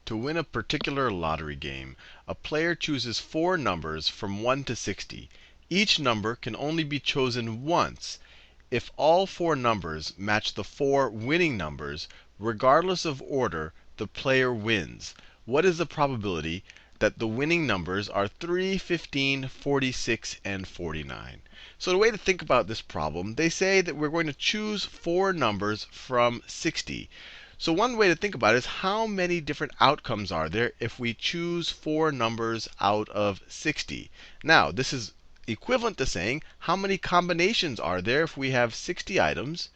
To win a particular lottery game, a player chooses 4 numbers from 1 to 60. Each number can only be chosen once. If all 4 numbers match the 4 winning numbers, regardless of order, the player wins. What is the probability that the winning numbers are 3, 15, 46, and 49? So the way to think about this problem, they say that we're going to choose 4 numbers from 60. So one way to think about it is how many different outcomes are there if we choose 4 numbers out of 60? Now, this is equivalent to saying how many combinations are there if we have 60 items.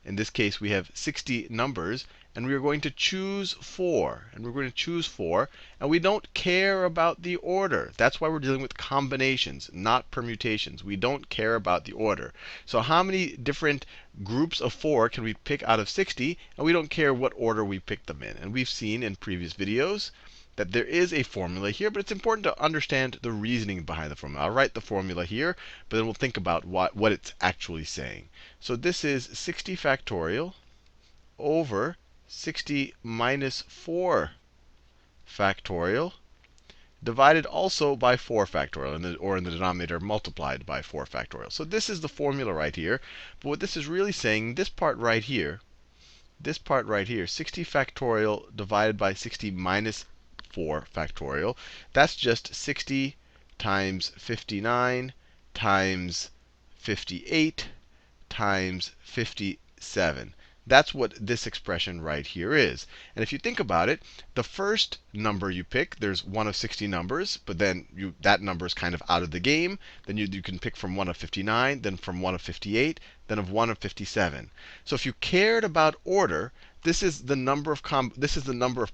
In this case, we have 60 numbers, and we are going to choose 4. And we're going to choose 4, and we don't care about the order. That's why we're dealing with combinations, not permutations. We don't care about the order. So how many different groups of 4 can we pick out of 60? And we don't care what order we pick them in. And we've seen in previous videos that there is a formula here, but it's important to understand the reasoning behind the formula. I'll write the formula here, but then we'll think about what it's actually saying. So this is 60 factorial over 60 minus 4 factorial divided also by 4 factorial, or in the denominator multiplied by 4 factorial. So this is the formula right here. But what this is really saying, this part right here, 60 factorial divided by 60 minus 4 factorial, that's just 60 times 59 times 58 times 57. That's what this expression right here is. And if you think about it, the first number you pick, there's one of 60 numbers, but then that number is kind of out of the game. Then you can pick from 1 of 59, then from 1 of 58, then of 1 of 57. So if you cared about order, this is the number of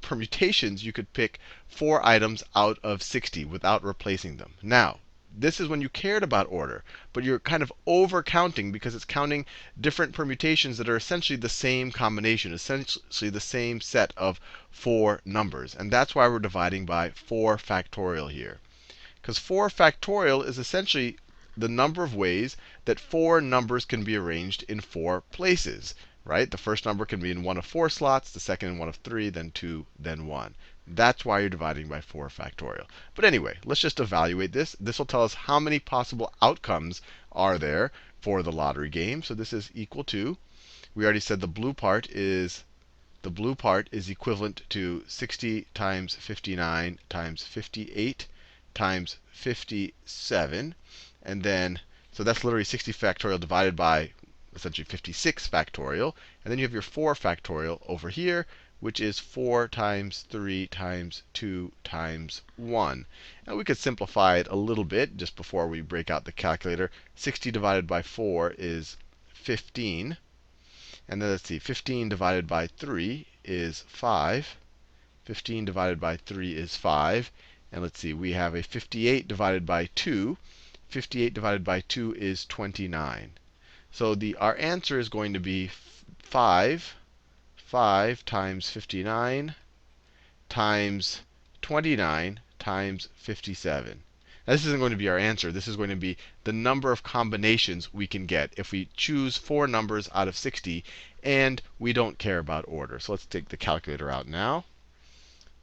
permutations you could pick 4 items out of 60 without replacing them. Now, this is when you cared about order, but you're kind of over counting because it's counting different permutations that are essentially the same combination, essentially the same set of 4 numbers. And that's why we're dividing by 4 factorial here. Because 4 factorial is essentially the number of ways that 4 numbers can be arranged in 4 places. Right? The first number can be in 1 of 4 slots, the second in 1 of 3, then 2, then 1. That's why you're dividing by 4 factorial. But anyway, let's just evaluate this. This will tell us how many possible outcomes are there for the lottery game. So this is equal to, we already said the blue part is equivalent to 60 times 59 times 58 times 57. And then, so that's literally 60 factorial divided by essentially 56 factorial. And then you have your 4 factorial over here, which is 4 times 3 times 2 times 1. And we could simplify it a little bit just before we break out the calculator. 60 divided by 4 is 15. And then let's see, 15 divided by 3 is 5. 15 divided by 3 is 5. And let's see, we have a 58 divided by 2. 58 divided by 2 is 29. So our answer is going to be 5 times 59 times 29 times 57. Now, this isn't going to be our answer. This is going to be the number of combinations we can get if we choose 4 numbers out of 60 and we don't care about order. So let's take the calculator out now.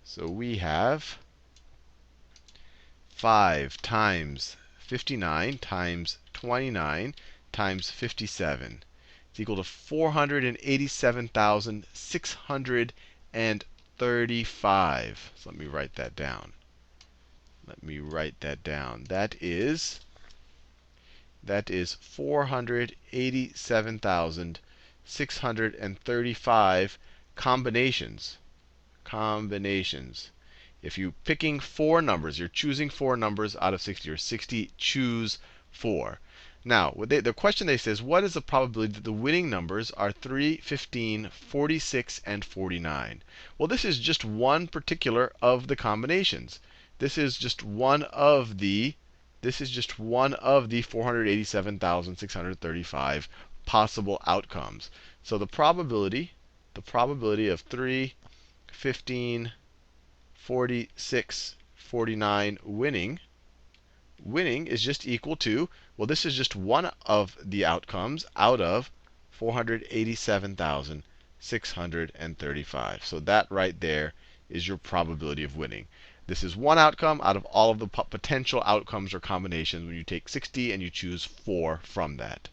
So we have 5 times 59 times 29 times 57. It's equal to 487,635. So let me write that down. That is 487,635 combinations. If you're picking 4 numbers, you're choosing 4 numbers out of 60, or 60 choose 4. Now, the question they say is, what is the probability that the winning numbers are 3, 15, 46, and 49? Well, this is just one particular of the combinations. This is just one of the 487,635 possible outcomes. So the probability of 3, 15, 46, 49 winning is just equal to, well, this is just one of the outcomes out of 487,635. So that right there is your probability of winning. This is one outcome out of all of the potential outcomes or combinations when you take 60 and you choose 4 from that.